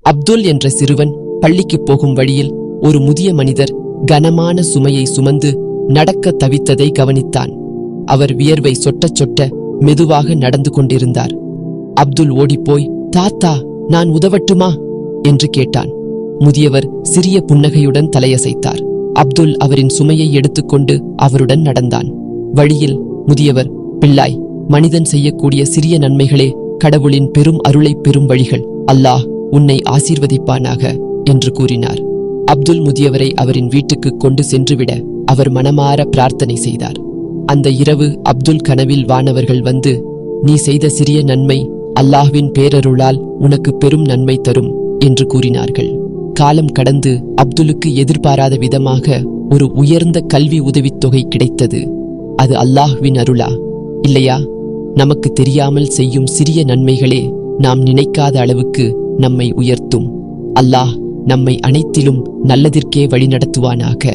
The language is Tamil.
அப்துல் என்ற சிறுவன் பள்ளிக்கு போகும் வழியில் ஒரு முதிய மனிதர் கனமான சுமையை சுமந்து நடக்க தவித்ததை கவனித்தான். அவர் வியர்வை சொட்ட சொட்ட மெதுவாக நடந்து கொண்டிருந்தார். அப்துல் ஓடிப்போய், தாத்தா, நான் உதவட்டுமா என்று கேட்டான். முதியவர் சிறிய புன்னகையுடன் தலையசைத்தார். அப்துல் அவரின் சுமையை எடுத்துக்கொண்டு அவருடன் நடந்தான். வழியில் முதியவர், பிள்ளாய், மனிதன் செய்யக்கூடிய சிறிய நன்மைகளே கடவுளின் பெரும் அருளை பெறும் வழிகள். அல்லாஹ் உன்னை ஆசீர்வதிப்பானாக என்று கூறினார். அப்துல் முதியவரை அவரின் வீட்டுக்கு கொண்டு சென்றுவிட அவர் மனமாற பிரார்த்தனை செய்தார். அந்த இரவு அப்துல் கனவில் வானவர்கள் வந்து, நீ செய்த சிறிய நன்மை அல்லாஹ்வின் பேரருளால் உனக்கு பெரும் நன்மை தரும் என்று கூறினார்கள். காலம் கடந்து அப்துலுக்கு எதிர்பாராத விதமாக ஒரு உயர்ந்த கல்வி உதவித்தொகை கிடைத்தது. அது அல்லாஹ்வின் அருளா இல்லையா? நமக்கு தெரியாமல் செய்யும் சிறிய நன்மைகளே நாம் நினைக்காத அளவுக்கு நம்மை உயர்த்தும். அல்லாஹ் நம்மை அனைத்திலும் நல்லதிற்கே வழிநடத்துவானாக.